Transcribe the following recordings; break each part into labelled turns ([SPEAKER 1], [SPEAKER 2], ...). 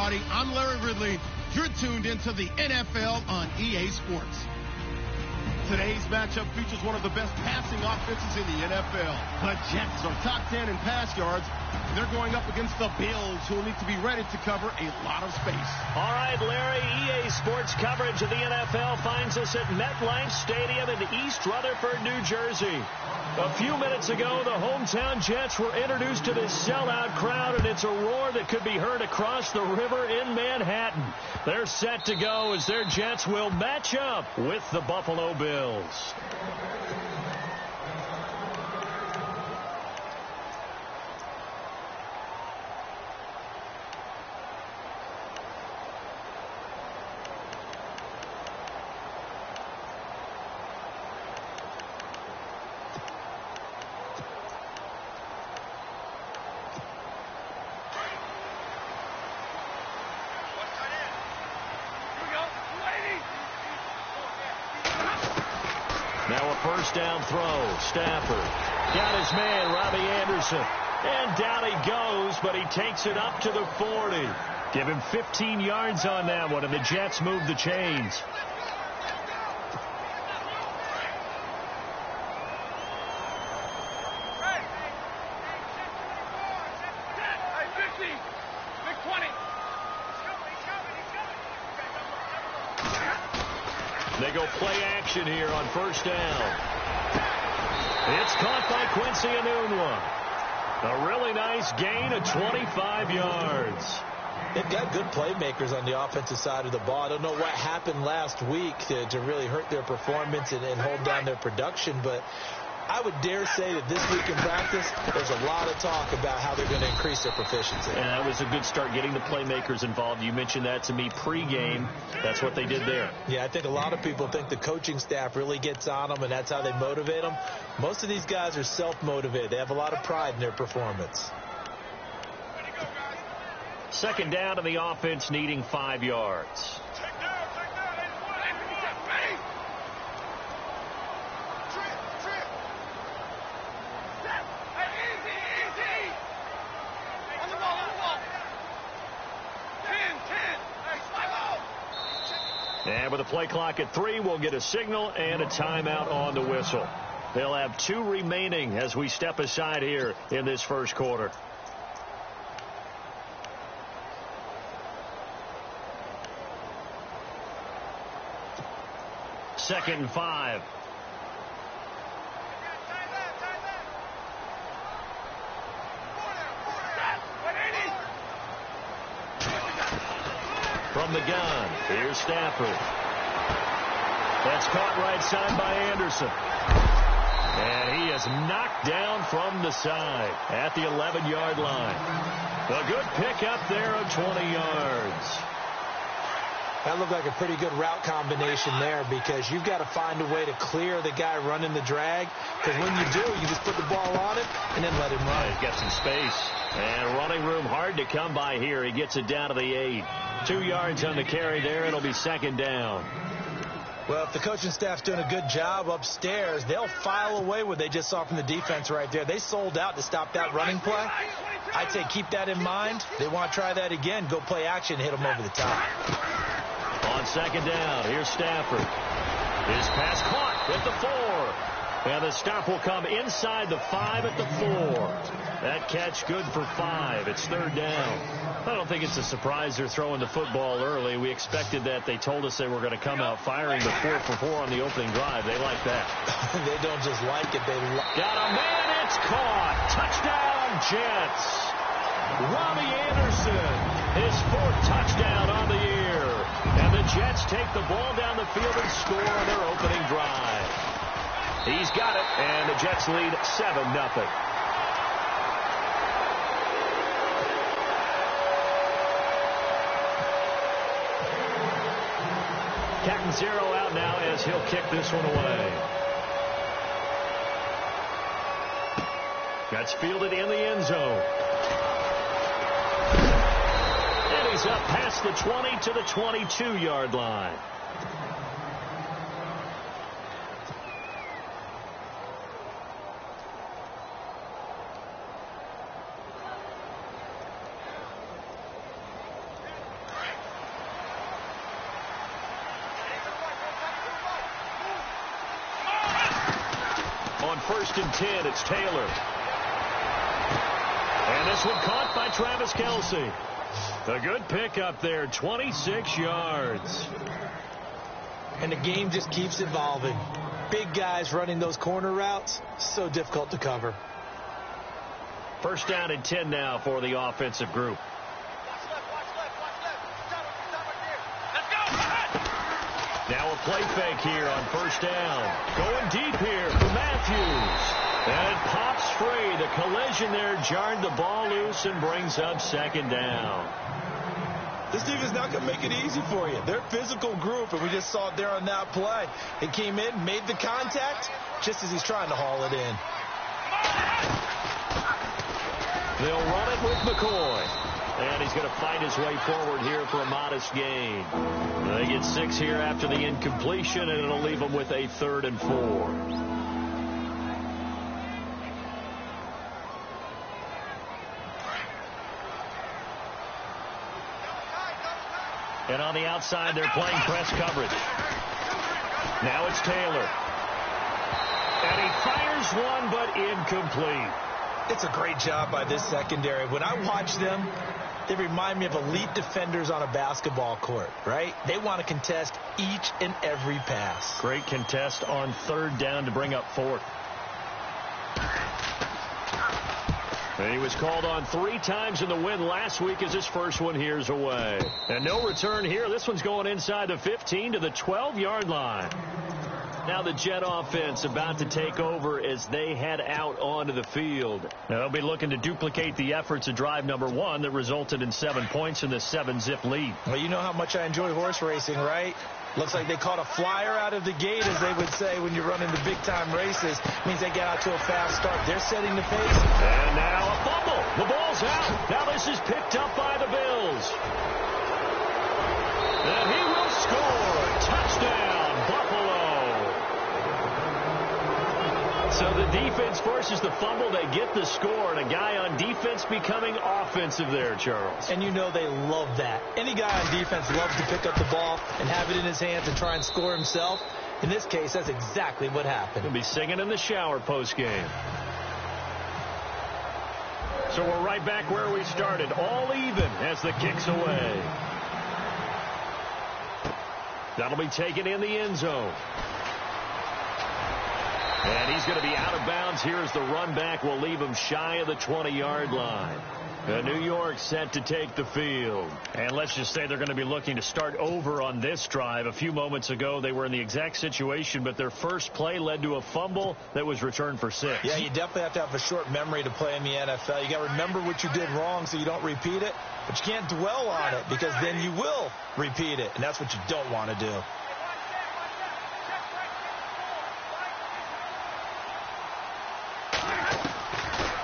[SPEAKER 1] everybody. I'm Larry Ridley. You're tuned into the NFL on EA Sports. Today's matchup features one of the best passing offenses in the NFL. The Jets are top 10 in pass yards. They're going up against the Bills, who will need to be ready to cover a lot of space.
[SPEAKER 2] All right, Larry, EA Sports coverage of the NFL finds us at MetLife Stadium in East Rutherford, New Jersey. A few minutes ago, the hometown Jets were introduced to this sellout crowd, and it's a roar that could be heard across the river in Manhattan. They're set to go as their Jets will match up with the Buffalo Bills. Now a first down throw. Stafford got his man, Robbie Anderson. And down he goes, but he takes it up to the 40. Give him 15 yards on that one, and the Jets move the chains. They go play action here on first down. It's caught by Quincy Enunwa. A really nice gain of 25 yards.
[SPEAKER 3] They've got good playmakers on the offensive side of the ball. I don't know what happened last week to really hurt their performance and hold down their production, but I would dare say that this week in practice, there's a lot of talk about how they're going to increase their proficiency.
[SPEAKER 2] And that was a good start, getting the playmakers involved. You mentioned that to me pregame. That's what they did there.
[SPEAKER 3] Yeah, I think a lot of people think the coaching staff really gets on them, and that's how they motivate them. Most of these guys are self-motivated. They have a lot of pride in their performance.
[SPEAKER 2] Second down, and the offense needing 5 yards. And with the play clock at 3, we'll get a signal and a timeout on the whistle. They'll have 2 remaining as we step aside here in this first quarter. Second and 5. From the gun, here's Stafford. That's caught right side by Anderson. And he is knocked down from the side at the 11-yard line. A good pickup there of 20 yards.
[SPEAKER 3] That looked like a pretty good route combination there, because you've got to find a way to clear the guy running the drag, because when you do, you just put the ball on it and then let him run.
[SPEAKER 2] He's got some space. And running room hard to come by here. He gets it down to the 8. 2 yards on the carry there. It'll be second down.
[SPEAKER 3] Well, if the coaching staff's doing a good job upstairs, they'll file away what they just saw from the defense right there. They sold out to stop that running play. I'd say keep that in mind. They want to try that again. Go play action, hit them over the top.
[SPEAKER 2] On second down, here's Stafford. His pass caught at the 4. And the stop will come inside the 5 at the 4. That catch good for 5. It's third down. I don't think it's a surprise they're throwing the football early. We expected that. They told us they were going to come out firing the 4 for 4 on the opening drive. They like that.
[SPEAKER 3] They don't just like it. They
[SPEAKER 2] got a man. It's caught. Touchdown, Jets. Robbie Anderson, his 4th touchdown on the year. And the Jets take the ball down the field and score on their opening drive. He's got it, and the Jets lead 7-0. Captain Zero out now as he'll kick this one away. That's fielded in the end zone. And he's up past the 20 to the 22-yard line. first and 10. It's Taylor. And this one caught by Travis Kelce. A good pickup there, 26 yards.
[SPEAKER 3] And the game just keeps evolving. Big guys running those corner routes, so difficult to cover.
[SPEAKER 2] First down and 10 now for the offensive group. Now a play fake here on first down. Going deep here for Matthews. And it pops free. The collision there jarred the ball loose and brings up second down.
[SPEAKER 3] This defense is not going to make it easy for you. They're a physical group, and we just saw it there on that play. He came in, made the contact, just as he's trying to haul it in.
[SPEAKER 2] They'll run it with McCoy. And he's going to find his way forward here for a modest gain. They get 6 here after the incompletion, and it'll leave them with a 3rd and 4. And on the outside, they're playing press coverage. Now it's Taylor. And he fires one, but incomplete.
[SPEAKER 3] It's a great job by this secondary. When I watch them, they remind me of elite defenders on a basketball court, right? They want to contest each and every pass.
[SPEAKER 2] Great contest on 3rd down to bring up 4th. And he was called on 3 times in the win last week as his first one here's away. And no return here. This one's going inside the 15 to the 12-yard line. Now the Jet offense about to take over as they head out onto the field. Now they'll be looking to duplicate the efforts of drive number 1 that resulted in 7 points in the 7-zip lead.
[SPEAKER 3] Well, you know how much I enjoy horse racing, right? Looks like they caught a flyer out of the gate, as they would say when you're running the big-time races. Means they get out to a fast start. They're setting the pace.
[SPEAKER 2] And now a fumble. The ball's out. Now this is picked up by the Bills. And he will score. Touchdown, Buffalo. So the defense forces the fumble. They get the score, and a guy on defense becoming offensive there, Charles.
[SPEAKER 3] And you know they love that. Any guy on defense loves to pick up the ball and have it in his hands and try and score himself. In this case, that's exactly what happened.
[SPEAKER 2] He'll be singing in the shower post-game. So we're right back where we started, all even as the kick's away. That'll be taken in the end zone. And he's going to be out of bounds. Here's the run back. Will leave him shy of the 20-yard line. New York set to take the field. And let's just say they're going to be looking to start over on this drive. A few moments ago, they were in the exact situation, but their first play led to a fumble that was returned for 6.
[SPEAKER 3] Yeah, you definitely have to have a short memory to play in the NFL. You got to remember what you did wrong so you don't repeat it, but you can't dwell on it because then you will repeat it, and that's what you don't want to do.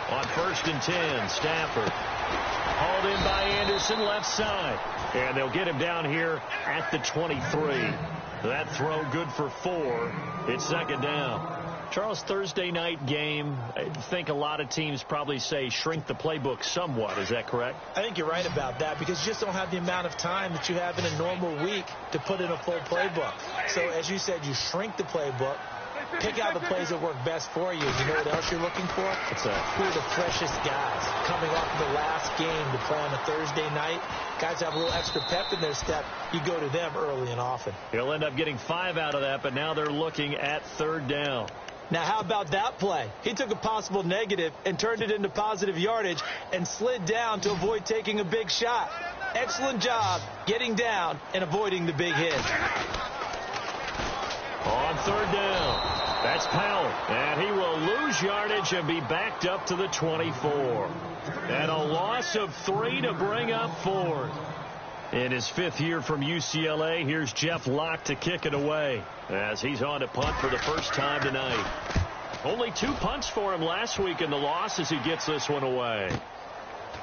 [SPEAKER 2] On 1st and 10, Stafford. Hauled in by Anderson, left side. And they'll get him down here at the 23. That throw good for 4. It's 2nd down. Charles, Thursday night game, I think a lot of teams probably say shrink the playbook somewhat. Is that correct?
[SPEAKER 3] I think you're right about that because you just don't have the amount of time that you have in a normal week to put in a full playbook. So, as you said, you shrink the playbook. Pick out the plays that work best for you. You know what else you're looking for?
[SPEAKER 2] What's that?
[SPEAKER 3] Who are the freshest guys coming off the last game to play on a Thursday night? Guys have a little extra pep in their step. You go to them early and often.
[SPEAKER 2] He'll end up getting 5 out of that, but now they're looking at 3rd down.
[SPEAKER 3] Now, how about that play? He took a possible negative and turned it into positive yardage and slid down to avoid taking a big shot. Excellent job getting down and avoiding the big hit.
[SPEAKER 2] On 3rd down. That's Powell, and he will lose yardage and be backed up to the 24. And a loss of 3 to bring up 4. In his 5th year from UCLA, here's Jeff Locke to kick it away as he's on to punt for the first time tonight. Only 2 punts for him last week in the loss as he gets this one away.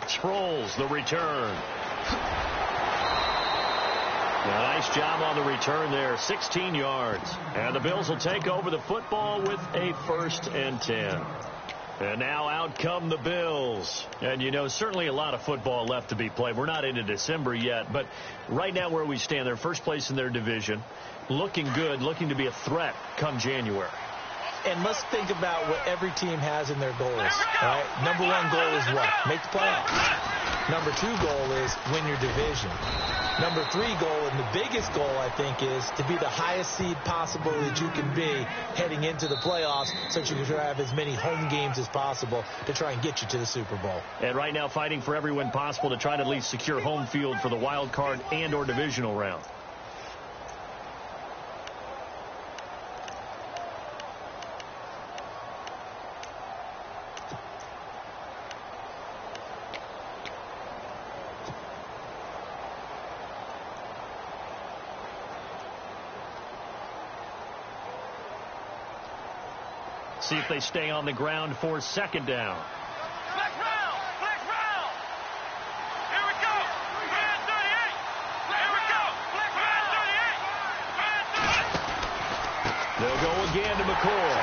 [SPEAKER 2] Sproles, the return. Nice job on the return there, 16 yards. And the Bills will take over the football with a 1st and 10. And now out come the Bills. And, you know, certainly a lot of football left to be played. We're not into December yet, but right now where we stand, they're first place in their division. Looking good, looking to be a threat come January.
[SPEAKER 3] And let's think about what every team has in their goals. All right? Number one goal is what? Make the playoffs. Number two goal is win your division. Number three goal, and the biggest goal, I think, is to be the highest seed possible that you can be heading into the playoffs so that you can have as many home games as possible to try and get you to the Super Bowl.
[SPEAKER 2] And right now fighting for every win possible to try to at least secure home field for the wild card and or divisional round. See if they stay on the ground for second down.
[SPEAKER 4] Flex round! Flex round! Here we go! Man 38! Here we go! Flex round 38! Man 38!
[SPEAKER 2] They'll go again to McCoy.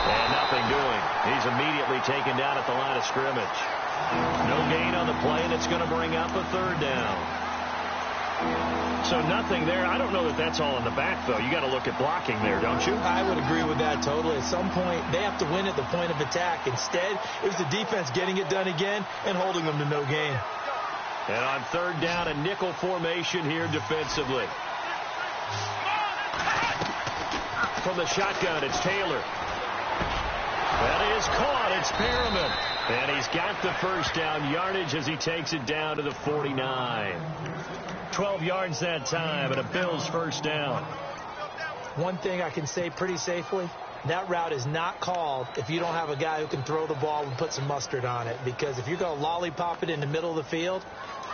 [SPEAKER 2] And nothing doing. He's immediately taken down at the line of scrimmage. No gain on the play, and it's going to bring up a third down. So nothing there. I don't know that that's all in the back, though. You got to look at blocking there, don't you?
[SPEAKER 3] I would agree with that totally. At some point, they have to win at the point of attack. Instead, it was the defense getting it done again and holding them to no gain.
[SPEAKER 2] And on third down, a nickel formation here defensively. From the shotgun, it's Taylor. That is caught. It's Perriman. And he's got the first down yardage as he takes it down to the 49. 12 yards that time, and a Bills first down.
[SPEAKER 3] One thing I can say pretty safely, that route is not called if you don't have a guy who can throw the ball and put some mustard on it. Because if you're going to lollipop it in the middle of the field,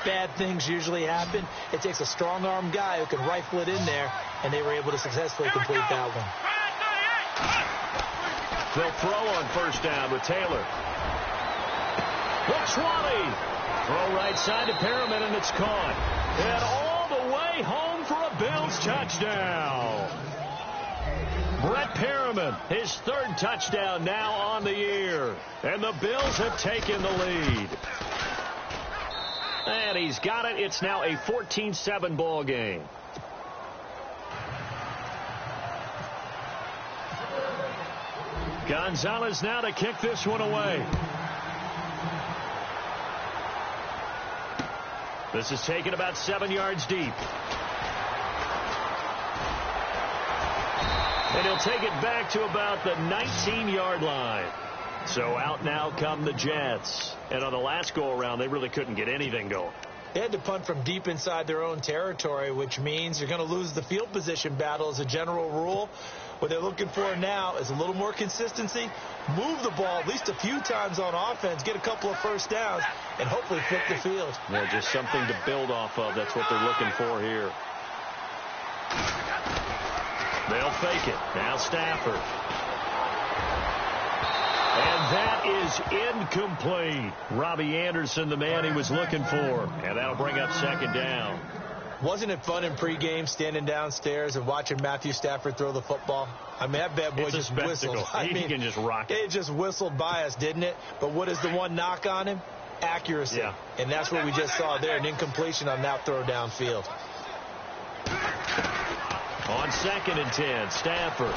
[SPEAKER 3] bad things usually happen. It takes a strong-arm guy who can rifle it in there, and they were able to successfully complete that one.
[SPEAKER 2] They'll throw on first down with Taylor. Looks 20. Throw right side to Perriman, and it's caught. And all the way home for a Bills touchdown. Brett Perriman, his third touchdown now on the year. And the Bills have taken the lead. And he's got it. It's now a 14-7 ball game. Gonzalez now to kick this one away. This is taken about 7 yards deep. And he'll take it back to about the 19-yard line. So out now come the Jets. And on the last go-around, they really couldn't get anything going.
[SPEAKER 3] They had to punt from deep inside their own territory, which means you're going to lose the field position battle as a general rule. What they're looking for now is a little more consistency, move the ball at least a few times on offense, get a couple of first downs, and hopefully flip the field.
[SPEAKER 2] Yeah, just something to build off of. That's what they're looking for here. They'll fake it. Now Stafford. And that is incomplete. Robbie Anderson, the man he was looking for. And that'll bring up second down.
[SPEAKER 3] Wasn't it fun in pregame standing downstairs and watching Matthew Stafford throw the football? I mean, that bad boy just whistled.
[SPEAKER 2] He can just rock it.
[SPEAKER 3] It just whistled by us, didn't it? But what is the one knock on him? Accuracy.
[SPEAKER 2] Yeah.
[SPEAKER 3] And that's what we just saw there, an incompletion on that throw downfield.
[SPEAKER 2] On 2nd and 10, Stafford.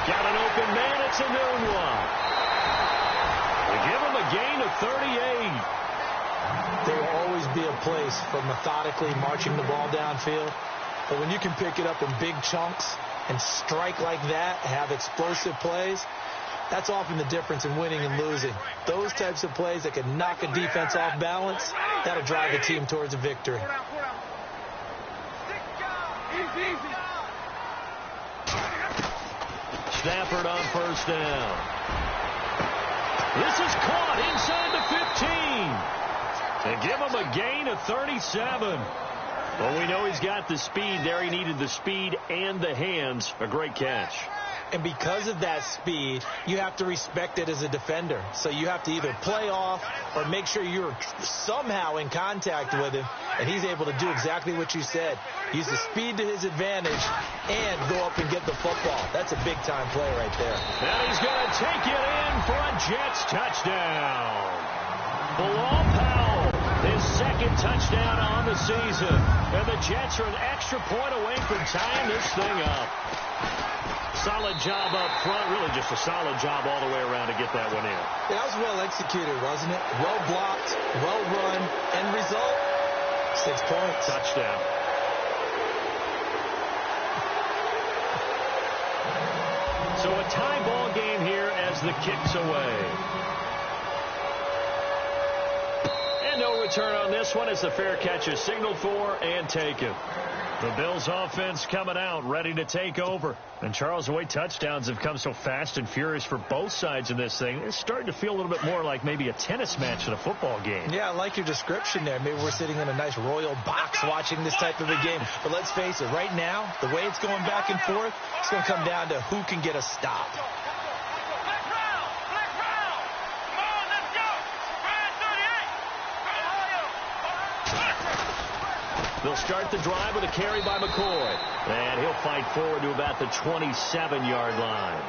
[SPEAKER 2] Got an open man. It's a Nunwa. They give him a gain of 38.
[SPEAKER 3] There will always be a place for methodically marching the ball downfield. But when you can pick it up in big chunks and strike like that, have explosive plays, that's often the difference in winning and losing. Those types of plays that can knock a defense off balance, that'll drive the team towards a victory.
[SPEAKER 2] Stafford on first down. This is caught inside the 15. And give him a gain of 37. Well, we know he's got the speed there. He needed the speed and the hands. A great catch.
[SPEAKER 3] And because of that speed, you have to respect it as a defender. So you have to either play off or make sure you're somehow in contact with him. And he's able to do exactly what you said. Use the speed to his advantage and go up and get the football. That's a big-time play right there.
[SPEAKER 2] Now he's going to take it in for a Jets touchdown. Bilal Powell, his second touchdown on the season. And the Jets are an extra point away from tying this thing up. Solid job up front. Really just a solid job all the way around to get that one in.
[SPEAKER 3] Yeah, that was well executed, wasn't it? Well blocked, well run. End result, 6 points.
[SPEAKER 2] Touchdown. So a tie ball game here as the kick's away. And no return on this one as the fair catch is signaled for and taken. The Bills offense coming out, ready to take over. And Charles, the way touchdowns have come so fast and furious for both sides of this thing, it's starting to feel a little bit more like maybe a tennis match than a football game.
[SPEAKER 3] Yeah, I like your description there. Maybe we're sitting in a nice royal box watching this type of a game. But let's face it, right now, the way it's going back and forth, it's going to come down to who can get a stop.
[SPEAKER 2] They'll start the drive with a carry by McCoy. And he'll fight forward to about the 27-yard line.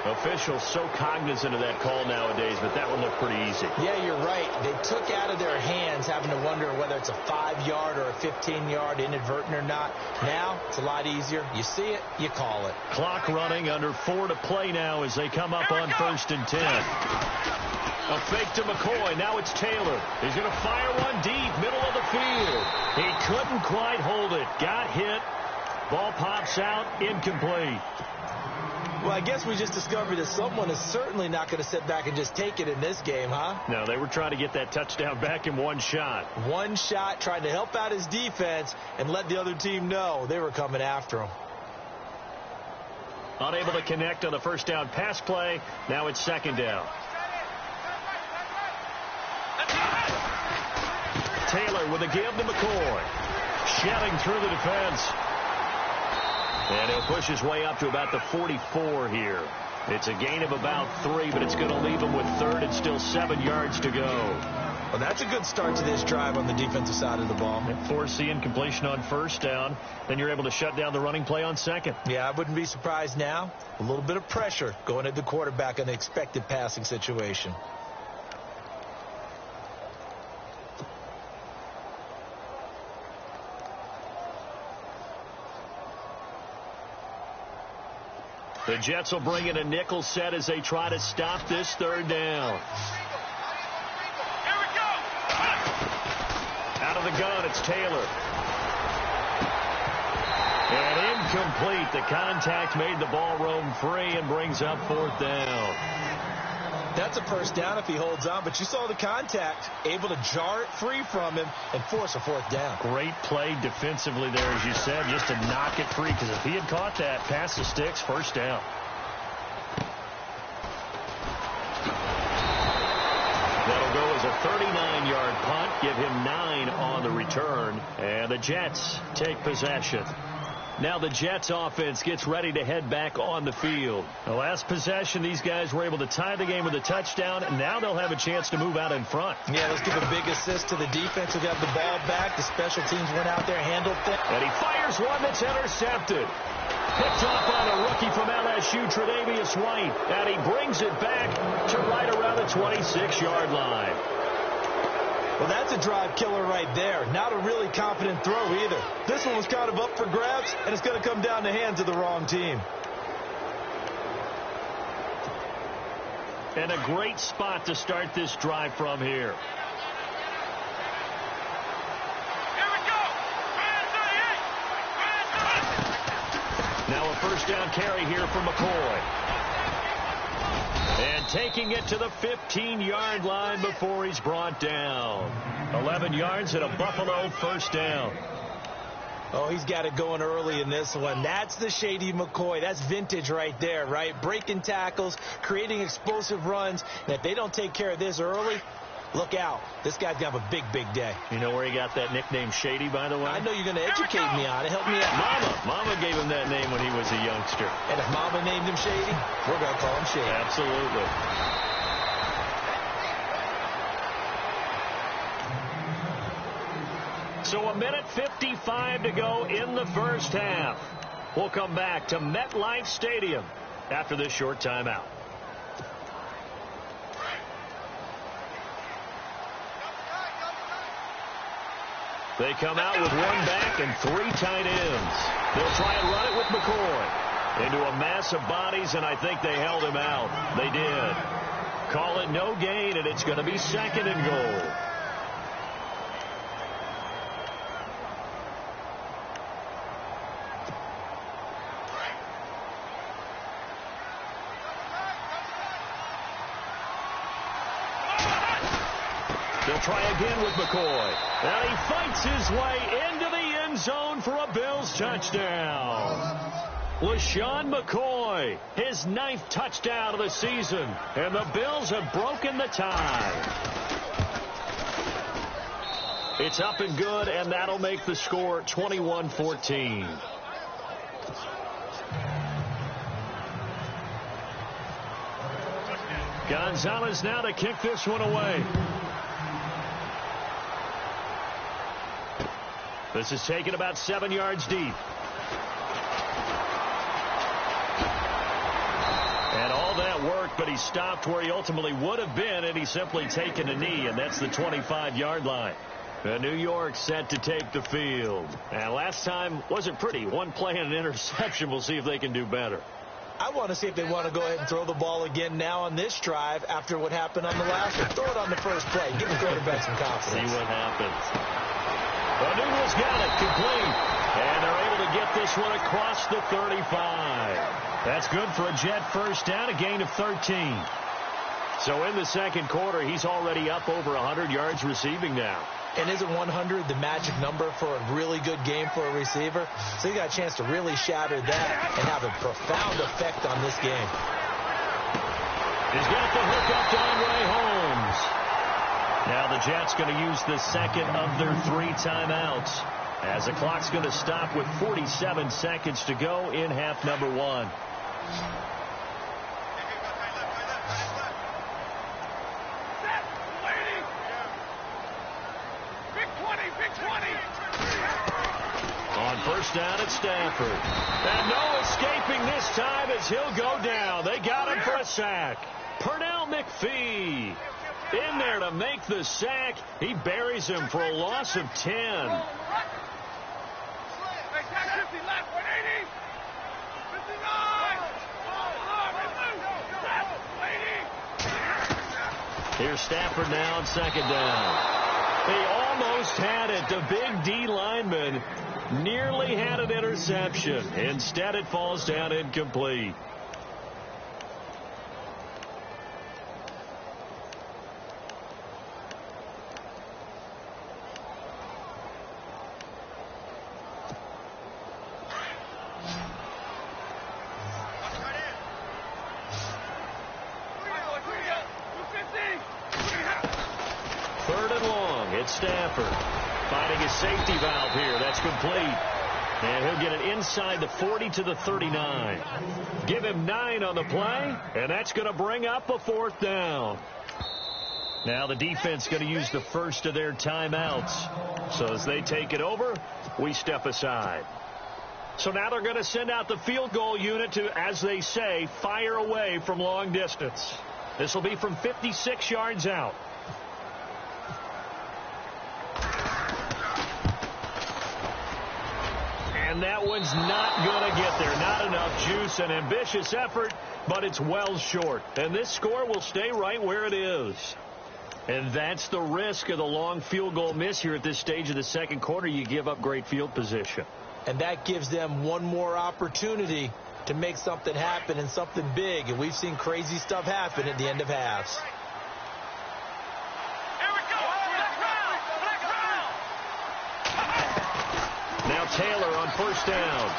[SPEAKER 2] Officials so cognizant of that call nowadays, but that one looked pretty easy.
[SPEAKER 3] Yeah, you're right. They took out of their hands having to wonder whether it's a 5-yard or a 15-yard inadvertent or not. Now, it's a lot easier. You see it, you call it.
[SPEAKER 2] Clock running, under 4 to play now as they come up on 1st and 10. A fake to McCoy. Now it's Taylor. He's going to fire one deep, middle of the field. He couldn't quite hold it. Got hit. Ball pops out, incomplete.
[SPEAKER 3] Well, I guess we just discovered that someone is certainly not going to sit back and just take it in this game, huh?
[SPEAKER 2] No, they were trying to get that touchdown back in one shot.
[SPEAKER 3] One shot, trying to help out his defense and let the other team know they were coming after him.
[SPEAKER 2] Unable to connect on the first down pass play. Now it's 2nd down. Taylor with a give to McCoy. Shelling through the defense. And he'll push his way up to about the 44 here. It's a gain of about 3, but it's going to leave him with 3rd and still 7 yards to go.
[SPEAKER 3] Well, that's a good start to this drive on the defensive side of the ball.
[SPEAKER 2] Force the incompletion on 1st down. Then you're able to shut down the running play on 2nd.
[SPEAKER 3] Yeah, I wouldn't be surprised now. A little bit of pressure going at the quarterback in the expected passing situation.
[SPEAKER 2] The Jets will bring in a nickel set as they try to stop this 3rd down.
[SPEAKER 4] Here we go.
[SPEAKER 2] Out of the gun, it's Taylor. And incomplete. The contact made the ball roam free and brings up 4th down.
[SPEAKER 3] That's a first down if he holds on, but you saw the contact, able to jar it free from him and force a 4th down.
[SPEAKER 2] Great play defensively there, as you said, just to knock it free, because if he had caught that, past the sticks, 1st down. That'll go as a 39-yard punt, give him 9 on the return, and the Jets take possession. Now the Jets offense gets ready to head back on the field. The last possession, these guys were able to tie the game with a touchdown, and now they'll have a chance to move out in front.
[SPEAKER 3] Yeah, let's give a big assist to the defense who got the ball back. The special teams went out there, handled things.
[SPEAKER 2] And he fires one that's intercepted. Picked off on a rookie from LSU, Tre'Davious White. And he brings it back to right around the 26-yard line.
[SPEAKER 3] Well, that's a drive killer right there. Not a really confident throw either. This one was kind of up for grabs, and it's going to come down the hands of the wrong team.
[SPEAKER 2] And a great spot to start this drive from here.
[SPEAKER 4] Here we go.
[SPEAKER 2] Now a 1st down carry here from McCoy. And taking it to the 15-yard line before he's brought down. 11 yards and a Buffalo 1st down.
[SPEAKER 3] Oh, he's got it going early in this one. That's the Shady McCoy. That's vintage right there, right? Breaking tackles, creating explosive runs. And if they don't take care of this early, look out. This guy's going to have a big, big day.
[SPEAKER 2] You know where he got that nickname Shady, by the way?
[SPEAKER 3] I know you're going to educate me on it. Help me out.
[SPEAKER 2] Mama gave him that name when he was a youngster.
[SPEAKER 3] And if Mama named him Shady, we're going to call him Shady.
[SPEAKER 2] Absolutely. So a minute 55 to go in the 1st half. We'll come back to MetLife Stadium after this short timeout. They come out with 1 back and 3 tight ends. They'll try and run it with McCoy. into a mass of bodies, and I think they held him out. They did. Call it no gain, and it's going to be 2nd and goal. They'll try again with McCoy. And he fights his way into the end zone for a Bills touchdown. LeSean McCoy, his 9th touchdown of the season. And the Bills have broken the tie. It's up and good, and that'll make the score 21-14. Gonzalez now to kick this one away. This is taken about 7 yards deep. And all that work, but he stopped where he ultimately would have been, and he's simply taken a knee, and that's the 25-yard line. New York set to take the field. And last time wasn't pretty. One play and an interception. We'll see if they can do better.
[SPEAKER 3] I want to see if they want to go ahead and throw the ball again now on this drive after what happened on the last one. Throw it on the first play. Give the quarterback some confidence.
[SPEAKER 2] See what happens. O'Neill's got it, complete. And they're able to get this one across the 35. That's good for a Jet first down, a gain of 13. So in the second quarter, he's already up over 100 yards receiving now.
[SPEAKER 3] And isn't 100 the magic number for a really good game for a receiver? So you got a chance to really shatter that and have a profound effect on this game.
[SPEAKER 2] He's got the hook up to Andre Holmes. Now the Jets going to use the second of their 3 timeouts, as the clock's going to stop with 47 seconds to go in half number 1. On first down at Stafford. And no escaping this time as he'll go down. They got him for a sack. Pernell McPhee in there to make the sack. He buries him for a loss of 10. Here's Stafford now on second down. He almost had it. The big D lineman nearly had an interception. Instead, it falls down incomplete. Stafford finding his safety valve here. That's complete. And he'll get it inside the 40 to the 39. Give him 9 on the play, and that's going to bring up a 4th down. Now the defense going to use the first of their timeouts. So as they take it over, we step aside. So now they're going to send out the field goal unit to, as they say, fire away from long distance. This will be from 56 yards out. And that one's not going to get there. Not enough juice. An ambitious effort, but it's well short. And this score will stay right where it is. And that's the risk of the long field goal miss here at this stage of the second quarter. You give up great field position.
[SPEAKER 3] And that gives them one more opportunity to make something happen and something big. And we've seen crazy stuff happen at the end of halves.
[SPEAKER 2] Now Taylor on first down.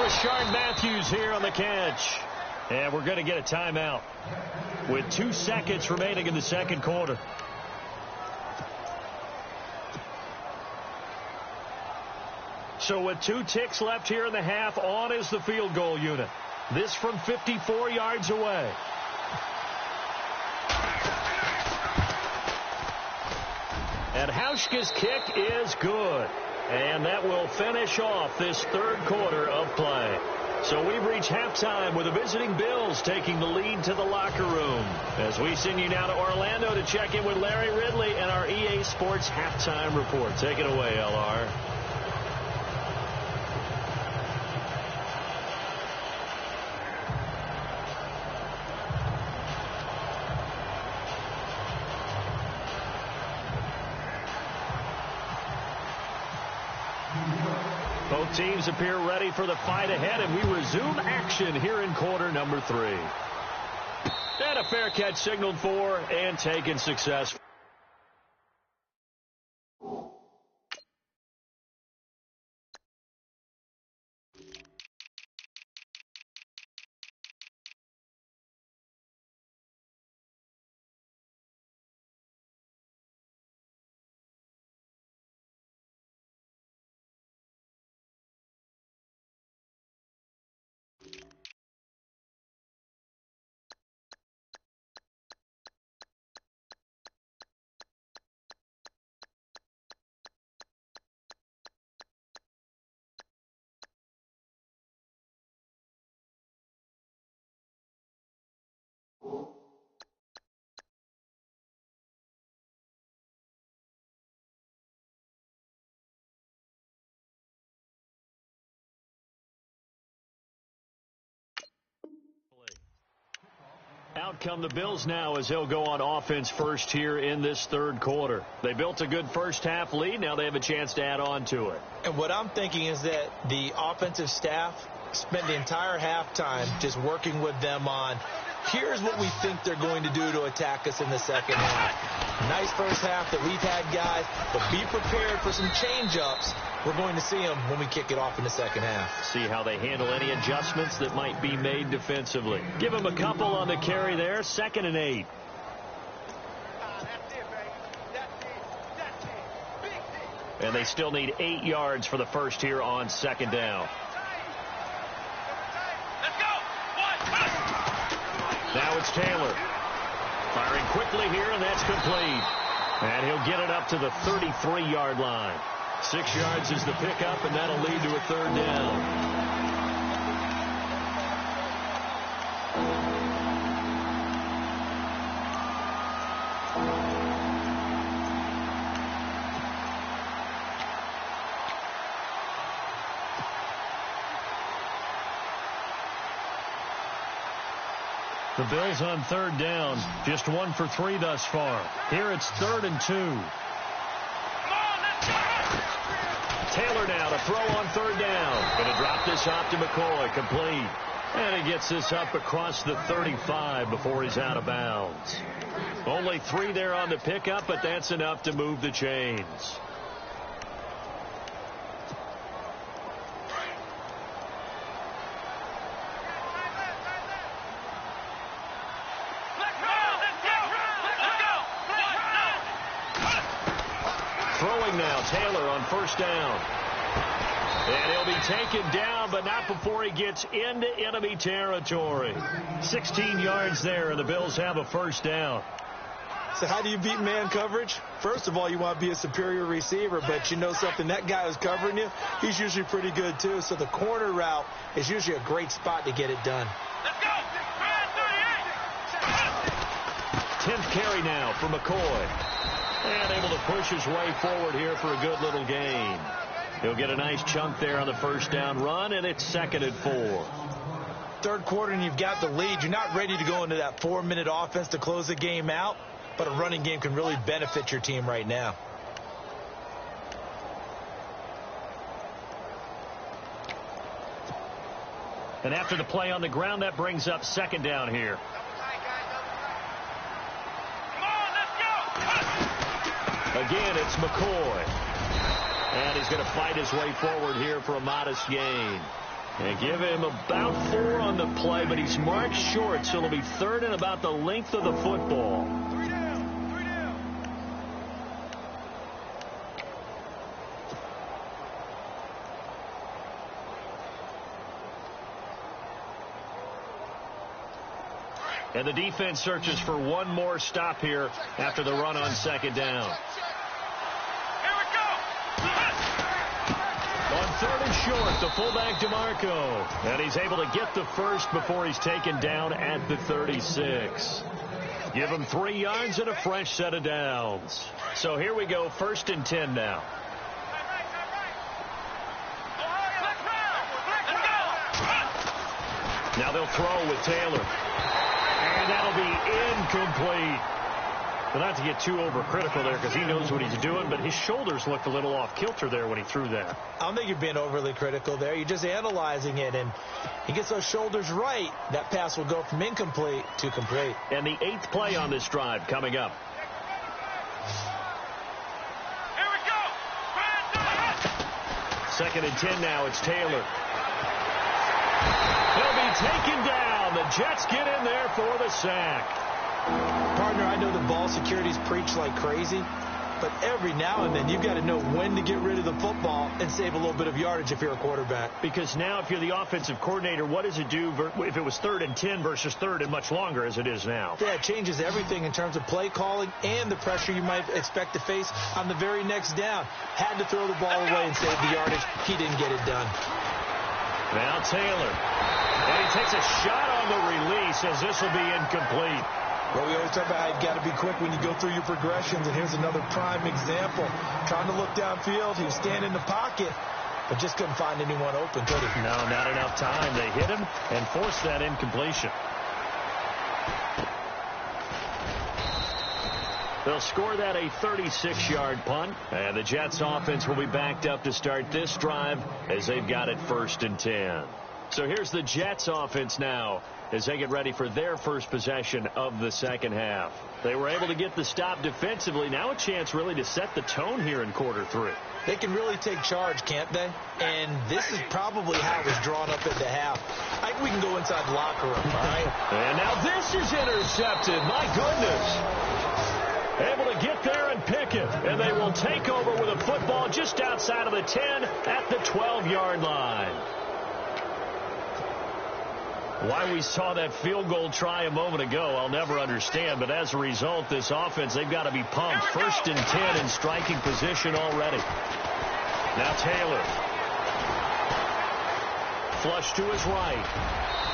[SPEAKER 2] Rashard Matthews here on the catch. And we're going to get a timeout with 2 seconds remaining in the second quarter. So with 2 ticks left here in the half, on is the field goal unit. This from 54 yards away. And Hauschka's kick is good. And that will finish off this third quarter of play. So we've reached halftime with the visiting Bills taking the lead to the locker room. As we send you now to Orlando to check in with Larry Ridley and our EA Sports halftime report. Take it away, LR. Both teams appear ready for the fight ahead, and we resume action here in quarter number 3. And a fair catch signaled for and taken successfully. Out come the Bills now as they'll go on offense first here in this third quarter. They built a good first half lead. Now they have a chance to add on to it.
[SPEAKER 3] And what I'm thinking is that the offensive staff spent the entire halftime just working with them on, here's what we think they're going to do to attack us in the second half. Nice first half that we've had, guys, but be prepared for some change-ups. We're going to see them when we kick it off in the second half.
[SPEAKER 2] See how they handle any adjustments that might be made defensively. Give them a couple on the carry there. 2nd and 8. And they still need 8 yards for the first here on 2nd down. Now it's Taylor. Firing quickly here, and that's complete. And he'll get it up to the 33-yard line. 6 yards is the pickup, and that'll lead to a 3rd down. The Bills on 3rd down, just 1 for 3 thus far. Here it's 3rd and 2. Taylor now to throw on 3rd down. Going to drop this off to McCoy, complete. And he gets this up across the 35 before he's out of bounds. Only 3 there on the pickup, but that's enough to move the chains. Throwing now, Taylor on 1st down. And he'll be taken down, but not before he gets into enemy territory. 16 yards there, and the Bills have a 1st down.
[SPEAKER 3] So how do you beat man coverage? First of all, you want to be a superior receiver, but you know something, that guy who's covering you, he's usually pretty good too. So the corner route is usually a great spot to get it done.
[SPEAKER 4] Let's go!
[SPEAKER 2] 10th carry now for McCoy. And able to push his way forward here for a good little gain. He'll get a nice chunk there on the 1st down run, and it's 2nd and 4.
[SPEAKER 3] 3rd quarter, and you've got the lead. You're not ready to go into that 4-minute offense to close the game out, but a running game can really benefit your team right now.
[SPEAKER 2] And after the play on the ground, that brings up 2nd down here. Again, it's McCoy. And he's going to fight his way forward here for a modest gain. And give him about 4 on the play, but he's marked short, so it'll be 3rd and about the length of the football.
[SPEAKER 4] 3 down. 3 down.
[SPEAKER 2] And the defense searches for one more stop here after the run on 2nd down. On 3rd and short, the fullback DeMarco. And he's able to get the first before he's taken down at the 36. Give him 3 yards and a fresh set of downs. So here we go, 1st and 10 now. Now they'll throw with Taylor. And that'll be incomplete. Well, not to get too overcritical there because he knows what he's doing, but his shoulders looked a little off kilter there when he threw that.
[SPEAKER 3] I don't think you're being overly critical there. You're just analyzing it, and he gets those shoulders right. That pass will go from incomplete to complete.
[SPEAKER 2] And the 8th play on this drive coming up.
[SPEAKER 4] Here we go.
[SPEAKER 2] 2nd and 10 now. It's Taylor. He'll be taken down. The Jets get in there for the sack.
[SPEAKER 3] Partner, I know the ball securities preach like crazy, but every now and then you've got to know when to get rid of the football and save a little bit of yardage if you're a quarterback.
[SPEAKER 2] Because now if you're the offensive coordinator, what does it do if it was 3rd and 10 versus 3rd and much longer as it is now?
[SPEAKER 3] Yeah, it changes everything in terms of play calling and the pressure you might expect to face on the very next down. Had to throw the ball away and save the yardage. He didn't get it done.
[SPEAKER 2] Now Taylor. And he takes a shot on the release as this will be incomplete.
[SPEAKER 3] Well, we always talk about how you've got to be quick when you go through your progressions, and here's another prime example. Trying to look downfield, he was standing in the pocket, but just couldn't find anyone open, could he?
[SPEAKER 2] No, not enough time. They hit him and forced that incompletion. They'll score that a 36-yard punt, and the Jets offense will be backed up to start this drive as they've got it 1st and 10. So here's the Jets offense now as they get ready for their first possession of the second half. They were able to get the stop defensively. Now a chance really to set the tone here in quarter 3.
[SPEAKER 3] They can really take charge, can't they? And this is probably how it was drawn up at the half. I think we can go inside the locker room, all right?
[SPEAKER 2] And now this is intercepted. My goodness. Able to get there and pick it. And they will take over with a football just outside of the 10 at the 12-yard line. Why we saw that field goal try a moment ago, I'll never understand. But as a result, this offense, they've got to be pumped. 1st and 10 in striking position already. Now Taylor. Flush to his right.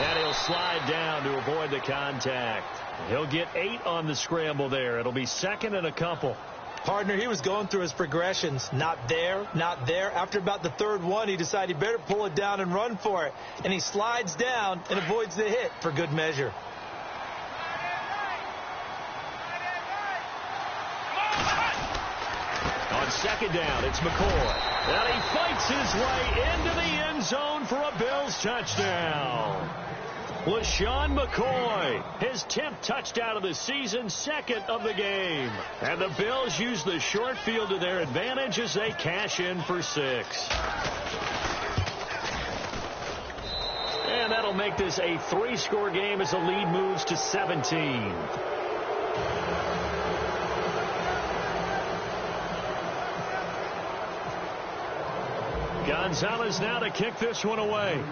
[SPEAKER 2] And he'll slide down to avoid the contact. He'll get 8 on the scramble there. It'll be 2nd and a couple.
[SPEAKER 3] Partner, he was going through his progressions. Not there, not there. After about the 3rd one, he decided he better pull it down and run for it. And he slides down and avoids the hit for good measure.
[SPEAKER 2] On 2nd down, it's McCoy. And he fights his way into the end zone for a Bills touchdown. LaShawn McCoy, his 10th touchdown of the season, 2nd of the game. And the Bills use the short field to their advantage as they cash in for 6. And that'll make this a 3-score game as the lead moves to 17. Gonzalez now to kick this one away.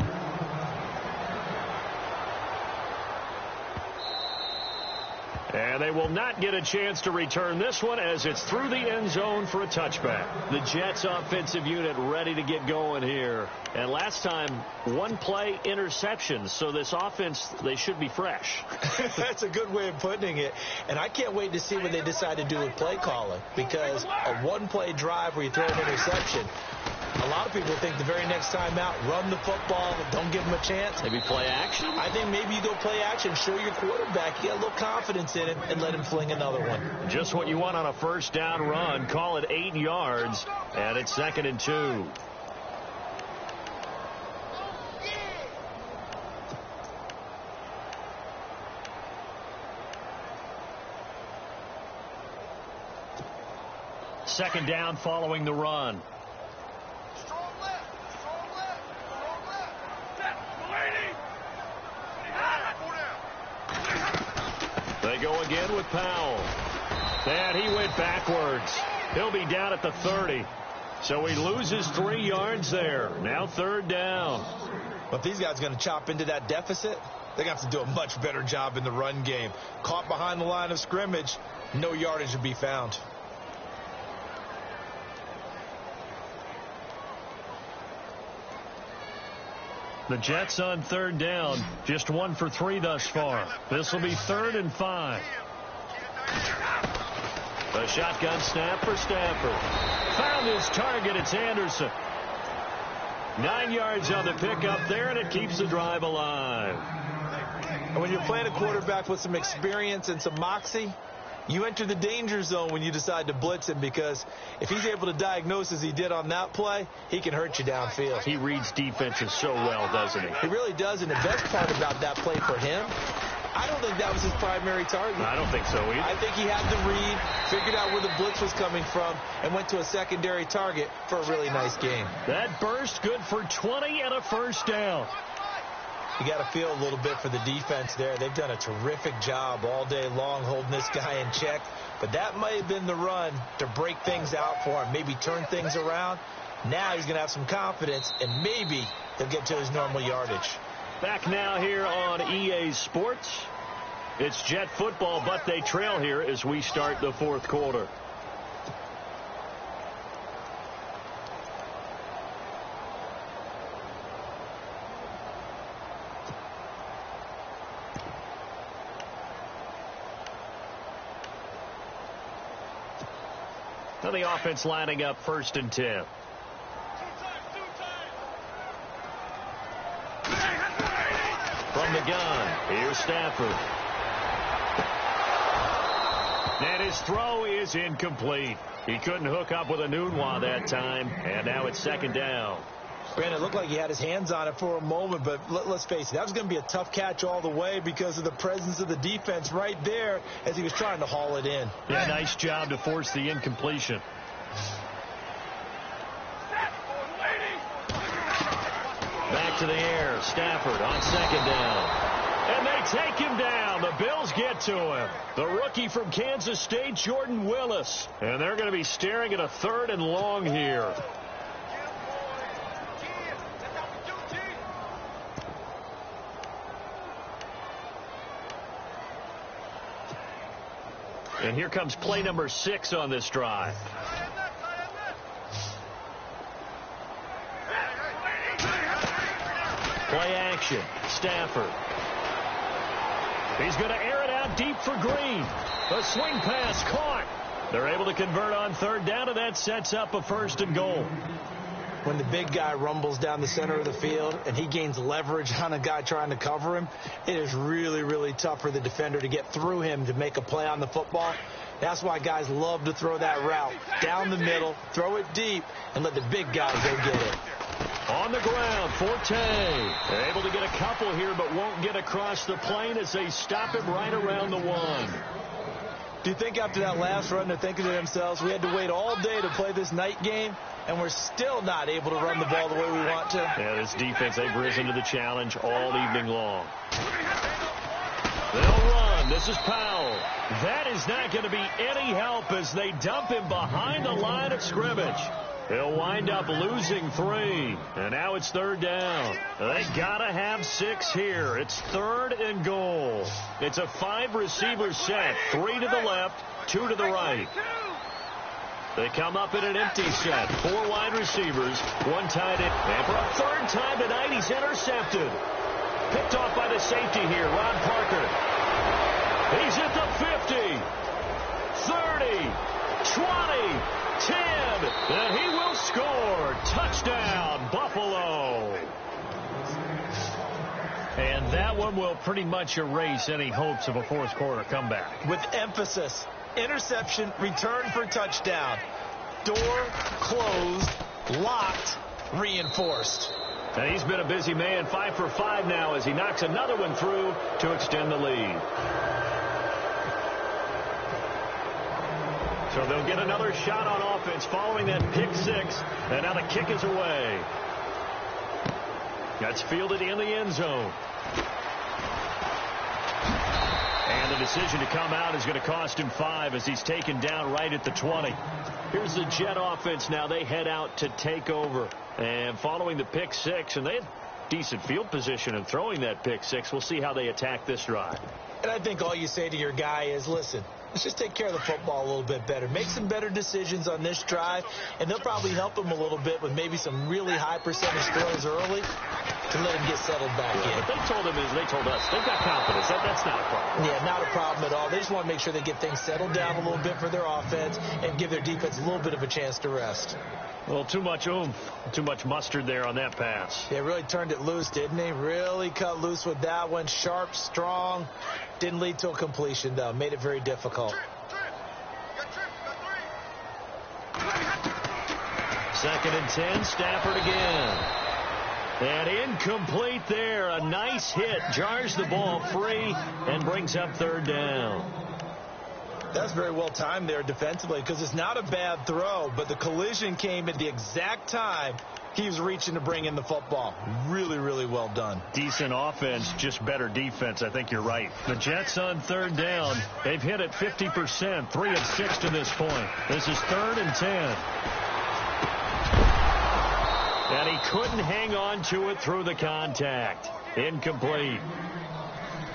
[SPEAKER 2] And they will not get a chance to return this one as it's through the end zone for a touchback. The Jets offensive unit ready to get going here. And last time, 1-play interceptions. So this offense, they should be fresh.
[SPEAKER 3] That's a good way of putting it. And I can't wait to see what they decide to do with play calling. Because a 1-play drive where you throw an interception, a lot of people think the very next time out, run the football, don't give them a chance.
[SPEAKER 2] Maybe play action?
[SPEAKER 3] I think maybe you go play action, show your quarterback, get a little confidence in him, and let him fling another one.
[SPEAKER 2] Just what you want on a 1st down run. Call it 8 yards, and it's 2nd and 2. Second down following the run. They go again with Powell. And he went backwards. He'll be down at the 30. So he loses 3 yards there. Now 3rd down.
[SPEAKER 3] But these guys are going to chop into that deficit. They got to do a much better job in the run game. Caught behind the line of scrimmage, no yardage to be found.
[SPEAKER 2] The Jets on 3rd down, just 1 for 3 thus far. This will be 3rd and 5. A shotgun snap for Stafford. Found his target. It's Anderson. 9 yards on the pickup there, and it keeps the drive alive.
[SPEAKER 3] And when you're playing a quarterback with some experience and some moxie, you enter the danger zone when you decide to blitz him, because if he's able to diagnose as he did on that play, he can hurt you downfield.
[SPEAKER 2] He reads defenses so well, doesn't he?
[SPEAKER 3] He really does, and the best part about that play for him, I don't think that was his primary target.
[SPEAKER 2] I don't think so either.
[SPEAKER 3] I think he had the read, figured out where the blitz was coming from, and went to a secondary target for a really nice game.
[SPEAKER 2] That burst good for 20 and a first down.
[SPEAKER 3] You got to feel a little bit for the defense there. They've done a terrific job all day long holding this guy in check. But that might have been the run to break things out for him, maybe turn things around. Now he's going to have some confidence, and maybe he'll get to his normal yardage.
[SPEAKER 2] Back now here on EA Sports. It's Jet football, but they trail here as we start the fourth quarter. Now the offense lining up 1st and 10. From the gun, here's Stafford. And his throw is incomplete. He couldn't hook up with a Nunwa that time, and now it's 2nd down.
[SPEAKER 3] Brandon, it looked like he had his hands on it for a moment, but let's face it, that was going to be a tough catch all the way because of the presence of the defense right there as he was trying to haul it in.
[SPEAKER 2] Yeah, nice job to force the incompletion. Back to the air, Stafford on 2nd down. And they take him down. The Bills get to him. The rookie from Kansas State, Jordan Willis. And they're going to be staring at a 3rd and long here. And here comes play number 6 on this drive. Play action. Stafford. He's going to air it out deep for Green. A swing pass caught. They're able to convert on 3rd down, and that sets up a 1st and goal.
[SPEAKER 3] When the big guy rumbles down the center of the field and he gains leverage on a guy trying to cover him, it is really, really tough for the defender to get through him to make a play on the football. That's why guys love to throw that route down the middle, throw it deep, and let the big guys go get it.
[SPEAKER 2] On the ground, Forte. They're able to get a couple here, but won't get across the plane as they stop him right around the 1.
[SPEAKER 3] Do you think after that last run they're thinking to themselves, we had to wait all day to play this night game, and we're still not able to run the ball the way we want to?
[SPEAKER 2] Yeah, this defense, they've risen to the challenge all evening long. They'll run. This is Powell. That is not going to be any help as they dump him behind the line of scrimmage. He'll wind up losing 3. And now it's 3rd down. They got to have 6 here. It's 3rd and goal. It's a 5-receiver set. 3 to the left, 2 to the right. They come up in an empty set. 4 wide receivers, 1 tight end. And for a 3rd time tonight, he's intercepted. Picked off by the safety here, Ron Parker. He's at the 50, 30, 20, 10, and he will score. Touchdown, Buffalo. And that one will pretty much erase any hopes of a 4th quarter comeback.
[SPEAKER 3] With emphasis, interception, return for touchdown. Door closed, locked, reinforced.
[SPEAKER 2] And he's been a busy man, 5 for 5 now as he knocks another one through to extend the lead. So they'll get another shot on offense following that pick 6. And now the kick is away. That's fielded in the end zone. And the decision to come out is going to cost him 5 as he's taken down right at the 20. Here's the Jet offense now. They head out to take over. And following the pick 6, and they had decent field position in throwing that pick 6. We'll see how they attack this drive.
[SPEAKER 3] And I think all you say to your guy is, listen, let's just take care of the football a little bit better. Make some better decisions on this drive, and they'll probably help him a little bit with maybe some really high percentage throws early to let him get settled back in.
[SPEAKER 2] But they told him as they told us. They've got confidence. That's not a problem.
[SPEAKER 3] Yeah, not a problem at all. They just want to make sure they get things settled down a little bit for their offense and give their defense a little bit of a chance to rest.
[SPEAKER 2] Well, too much oomph, too much mustard there on that pass.
[SPEAKER 3] Yeah, really turned it loose, didn't he? Really cut loose with that one. Sharp, strong. Didn't lead to a completion, though. Made it very difficult.
[SPEAKER 2] Second and 10, Stafford again. And incomplete there. A nice hit. Jars the ball free and brings up third down.
[SPEAKER 3] That's very well timed there defensively because it's not a bad throw, but the collision came at the exact time he was reaching to bring in the football. Really, really well done.
[SPEAKER 2] Decent offense, just better defense. I think you're right. The Jets on third down. They've hit it 50%, 3 of 6 to this point. This is 3rd and 10. And he couldn't hang on to it through the contact. Incomplete.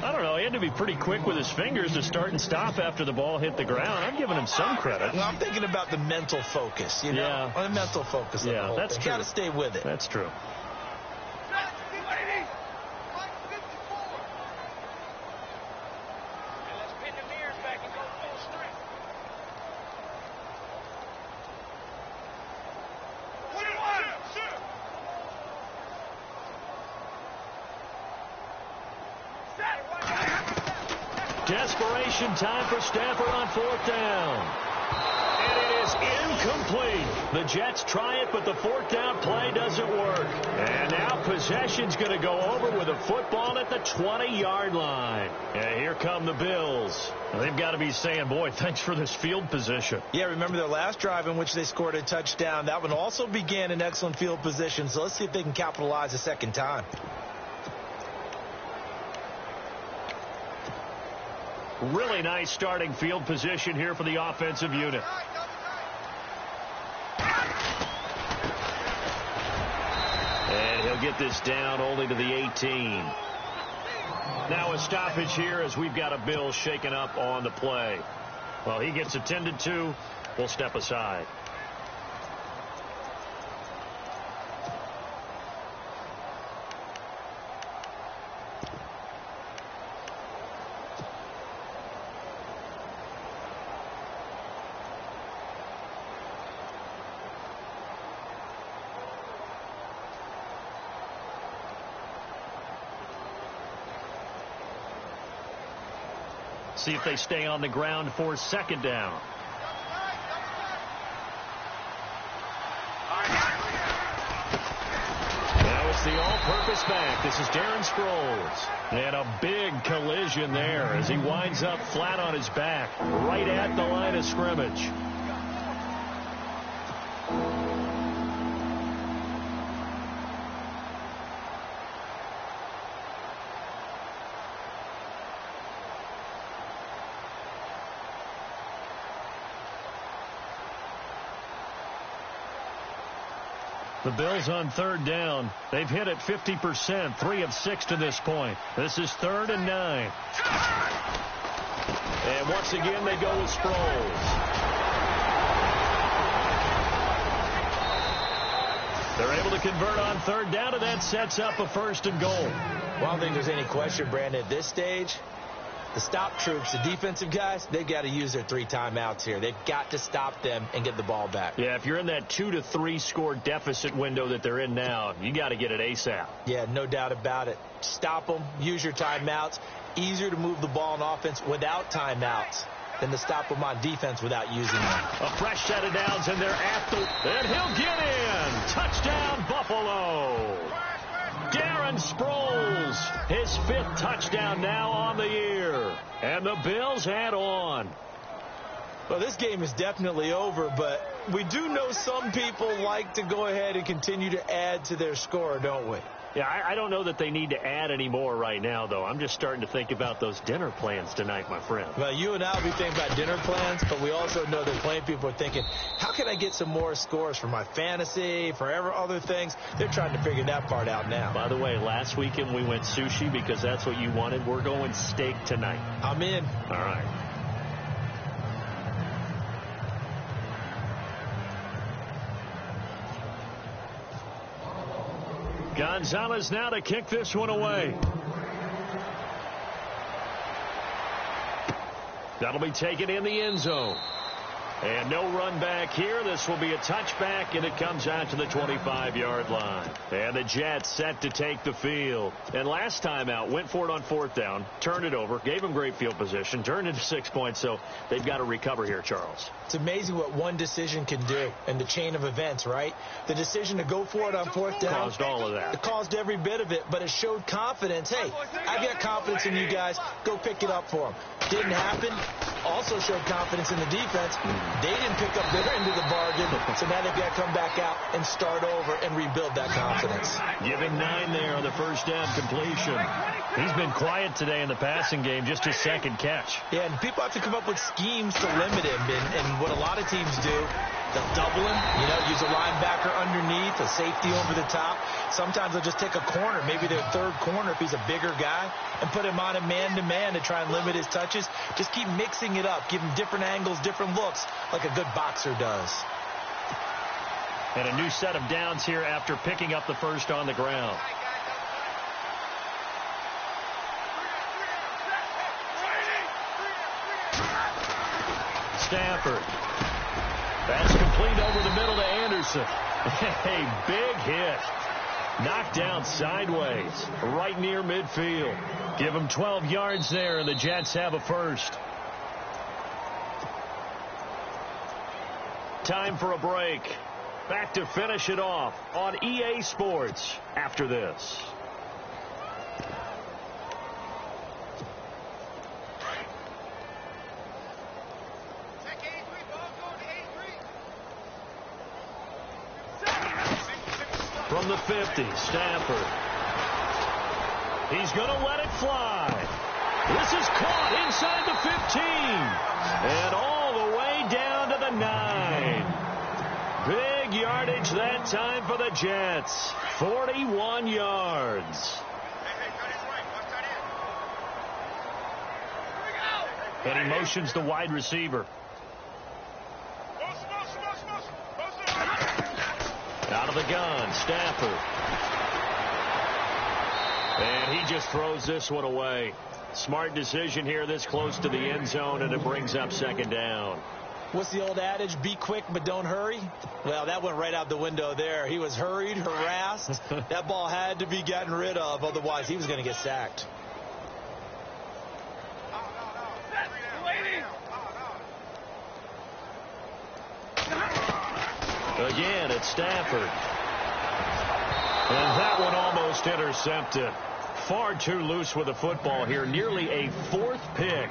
[SPEAKER 2] I don't know. He had to be pretty quick with his fingers to start and stop after the ball hit the ground. I'm giving him some credit.
[SPEAKER 3] Well, I'm thinking about the mental focus, you know?
[SPEAKER 2] Yeah.
[SPEAKER 3] The mental focus of the whole
[SPEAKER 2] that's
[SPEAKER 3] thing.
[SPEAKER 2] true.
[SPEAKER 3] Got to stay with it.
[SPEAKER 2] That's true. Desperation time for Stafford on 4th down. And it is incomplete. The Jets try it, but the 4th down play doesn't work. And now possession's going to go over with a football at the 20-yard line. And here come the Bills. They've got to be saying, boy, thanks for this field position.
[SPEAKER 3] Yeah, remember their last drive in which they scored a touchdown. That one also began in excellent field position, so let's see if they can capitalize a second time.
[SPEAKER 2] Really nice starting field position here for the offensive unit. And he'll get this down only to the 18. Now a stoppage here as we've got a Bill shaken up on the play. Well, he gets attended to. We'll step aside. See if they stay on the ground for 2nd down. Now it's the all-purpose back. This is Darren Sproles. And a big collision there as he winds up flat on his back right at the line of scrimmage. The Bills on 3rd down. They've hit it 50%, 3 of 6 to this point. This is 3rd and 9. And once again, they go with Sproles. They're able to convert on 3rd down, and that sets up a 1st and goal.
[SPEAKER 3] Well, I don't think there's any question, Brandon, at this stage. The stop troops, the defensive guys, they've got to use their 3 timeouts here. They've got to stop them and get the ball back.
[SPEAKER 2] Yeah, if you're in that 2 to 3 score deficit window that they're in now, you got to get it ASAP.
[SPEAKER 3] Yeah, no doubt about it. Stop them, use your timeouts. Easier to move the ball on offense without timeouts than to stop them on defense without using them.
[SPEAKER 2] A fresh set of downs, and they're after, and he'll get in. Touchdown, Buffalo. Darren Sproles, his 5th touchdown now on the year. And the Bills head on.
[SPEAKER 3] Well, this game is definitely over, but we do know some people like to go ahead and continue to add to their score, don't we?
[SPEAKER 2] Yeah, I don't know that they need to add any more right now, though. I'm just starting to think about those dinner plans tonight, my friend.
[SPEAKER 3] Well, you and I will be thinking about dinner plans, but we also know that plenty of people are thinking, how can I get some more scores for my fantasy, for other things? They're trying to figure that part out now.
[SPEAKER 2] By the way, last weekend we went sushi because that's what you wanted. We're going steak tonight.
[SPEAKER 3] I'm in.
[SPEAKER 2] All right. Gonzalez now to kick this one away. That'll be taken in the end zone. And no run back here. This will be a touchback, and it comes out to the 25-yard line. And the Jets set to take the field. And last time out, went for it on 4th down, turned it over, gave them great field position, turned into 6 points, so they've got to recover here, Charles.
[SPEAKER 3] It's amazing what one decision can do in the chain of events, right? The decision to go for it on 4th down.
[SPEAKER 2] Caused all of that.
[SPEAKER 3] It caused every bit of it, but it showed confidence. Hey, I've got confidence in you guys. Go pick it up for them. Didn't happen. Also showed confidence in the defense. They didn't pick up their end of the bargain, so now they've got to come back out and start over and rebuild that confidence.
[SPEAKER 2] Give him 9 there on the first down completion. He's been quiet today in the passing game, just his second catch.
[SPEAKER 3] Yeah, and people have to come up with schemes to limit him, and what a lot of teams do, they'll double him, use a linebacker underneath, a safety over the top. Sometimes they'll just take a corner, maybe their third corner if he's a bigger guy, and put him on a man-to-man to try and limit his touches. Just keep mixing it up, give him different angles, different looks, like a good boxer does.
[SPEAKER 2] And a new set of downs here after picking up the first on the ground. Stafford. That's complete over the middle to Anderson. A big hit. Knocked down sideways, right near midfield. Give him 12 yards there, and the Jets have a first. Time for a break. Back to finish it off on EA Sports after this. From the 50, Stafford. He's going to let it fly. This is caught inside the 15. And all the way down to the 9. Big yardage that time for the Jets. 41 yards. And he motions the wide receiver. Out of the gun, Stafford. And he just throws this one away. Smart decision here this close to the end zone, and it brings up second down.
[SPEAKER 3] What's the old adage? Be quick, but don't hurry. Well, that went right out the window there. He was hurried, harassed. That ball had to be gotten rid of, otherwise he was going to get sacked.
[SPEAKER 2] Again, it's Stafford. And that one almost intercepted. Far too loose with the football here. Nearly a 4th pick.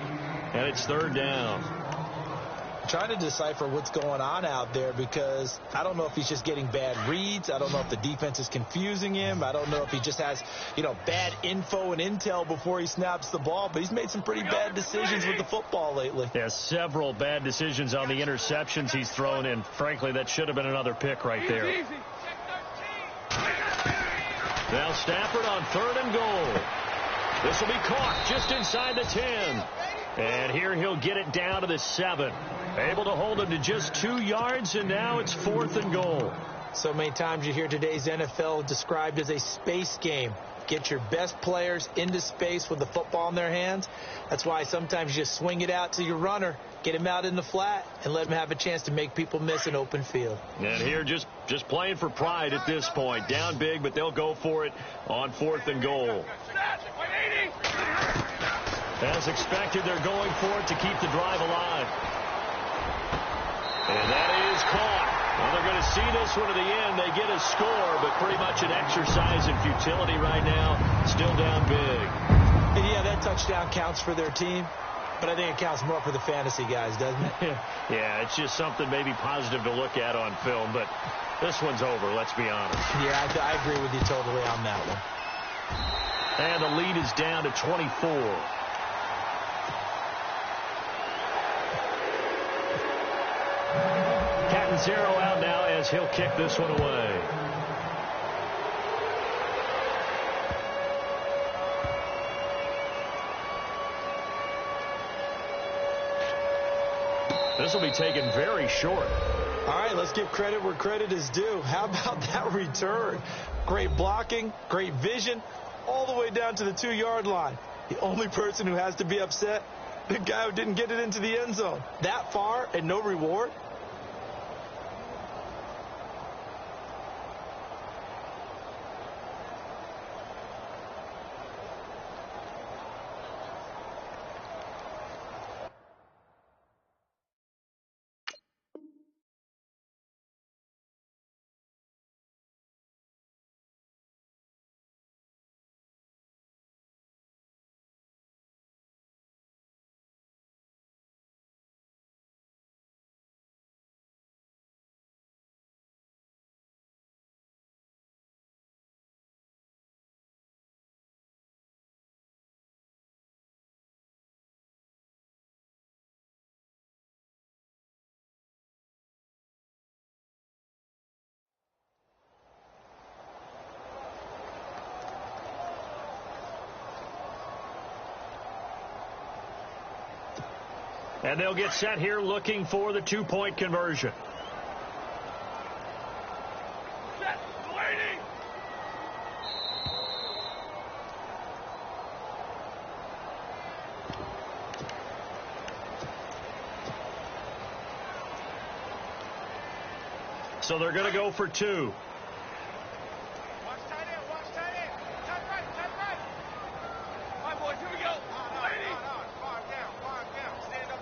[SPEAKER 2] And it's 3rd down.
[SPEAKER 3] Trying to decipher what's going on out there, because I don't know if he's just getting bad reads. I don't know if the defense is confusing him. I don't know if he just has, bad info and intel before he snaps the ball. But he's made some pretty bad decisions with the football lately.
[SPEAKER 2] Yeah, several bad decisions on the interceptions he's thrown in. Frankly, that should have been another pick right there. Now Stafford on 3rd and goal. This will be caught just inside the 10. And here he'll get it down to the 7. Able to hold him to just 2 yards, and now it's 4th and goal.
[SPEAKER 3] So many times you hear today's NFL described as a space game. Get your best players into space with the football in their hands. That's why sometimes you just swing it out to your runner, get him out in the flat, and let him have a chance to make people miss an open field.
[SPEAKER 2] And here just playing for pride at this point. Down big, but they'll go for it on 4th and goal. As expected, they're going for it to keep the drive alive. And that is caught. Well, they're going to see this one to the end. They get a score, but pretty much an exercise in futility right now. Still down big.
[SPEAKER 3] And yeah, that touchdown counts for their team, but I think it counts more for the fantasy guys, doesn't it?
[SPEAKER 2] Yeah, it's just something maybe positive to look at on film, but this one's over, let's be honest.
[SPEAKER 3] Yeah, I agree with you totally on that one.
[SPEAKER 2] And the lead is down to 24. Catanzaro out now as he'll kick this one away. This will be taken very short.
[SPEAKER 3] All right, let's give credit where credit is due. How about that return? Great blocking, great vision, all the way down to the 2-yard line. The only person who has to be upset, The guy who didn't get it into the end zone. That far and no reward?
[SPEAKER 2] And they'll get set here looking for the two-point conversion.
[SPEAKER 4] Set. Waiting.
[SPEAKER 2] So they're going to go for two.
[SPEAKER 4] Watch tight end. Watch tight end. Tight right. Tight right. All right, boys. Here we go. Waiting. Five down. Stand up.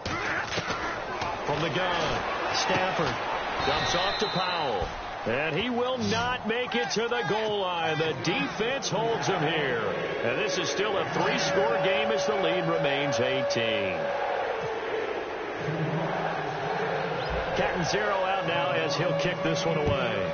[SPEAKER 2] From the gun, Stafford dumps off to Powell. And he will not make it to the goal line. The defense holds him here. And this is still a three-score game as the lead remains 18. Catanzaro out now as he'll kick this one away.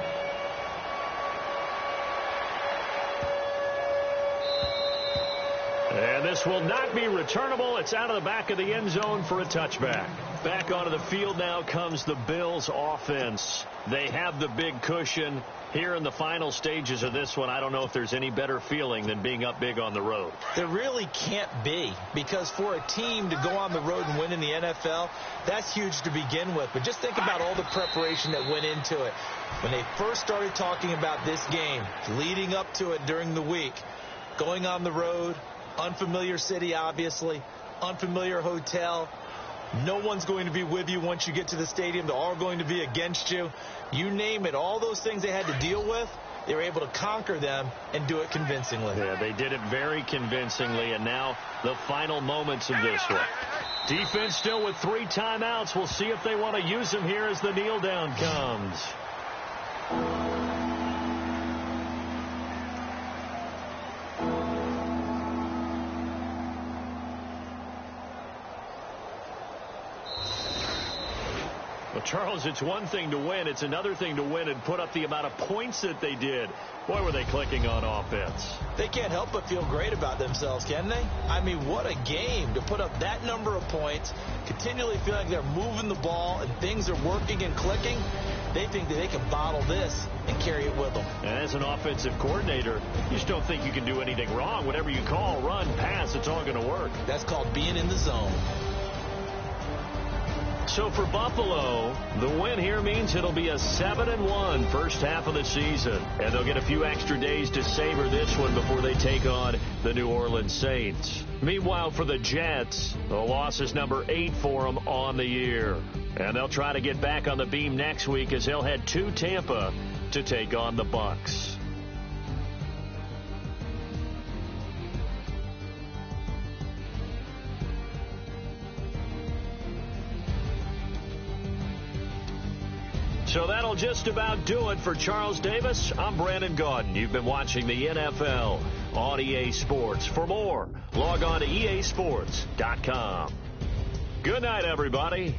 [SPEAKER 2] And this will not be returnable. It's out of the back of the end zone for a touchback. Back onto the field now comes the Bills offense. They have the big cushion. Here in the final stages of this one, I don't know if there's any better feeling than being up big on the road.
[SPEAKER 3] There really can't be, because for a team to go on the road and win in the NFL, that's huge to begin with. But just think about all the preparation that went into it. When they first started talking about this game, leading up to it during the week, going on the road, unfamiliar city, obviously, unfamiliar hotel. No one's going to be with you once you get to the stadium. They're all going to be against you. You name it, all those things they had to deal with, they were able to conquer them and do it convincingly.
[SPEAKER 2] Yeah, they did it very convincingly, and now the final moments of this one. Defense still with 3 timeouts. We'll see if they want to use them here as the kneel down comes. Well, Charles, it's one thing to win. It's another thing to win and put up the amount of points that they did. Boy, were they clicking on offense.
[SPEAKER 3] They can't help but feel great about themselves, can they? I mean, what a game to put up that number of points, continually feel like they're moving the ball and things are working and clicking. They think that they can bottle this and carry it with them.
[SPEAKER 2] And as an offensive coordinator, you just don't think you can do anything wrong. Whatever you call, run, pass, it's all going to work.
[SPEAKER 3] That's called being in the zone.
[SPEAKER 2] So for Buffalo, the win here means it'll be a 7-1 first half of the season. And they'll get a few extra days to savor this one before they take on the New Orleans Saints. Meanwhile, for the Jets, the loss is number 8 for them on the year. And they'll try to get back on the beam next week as they'll head to Tampa to take on the Bucs. So that'll just about do it for Charles Davis. I'm Brandon Gaudin. You've been watching the NFL on EA Sports. For more, log on to easports.com. Good night, everybody.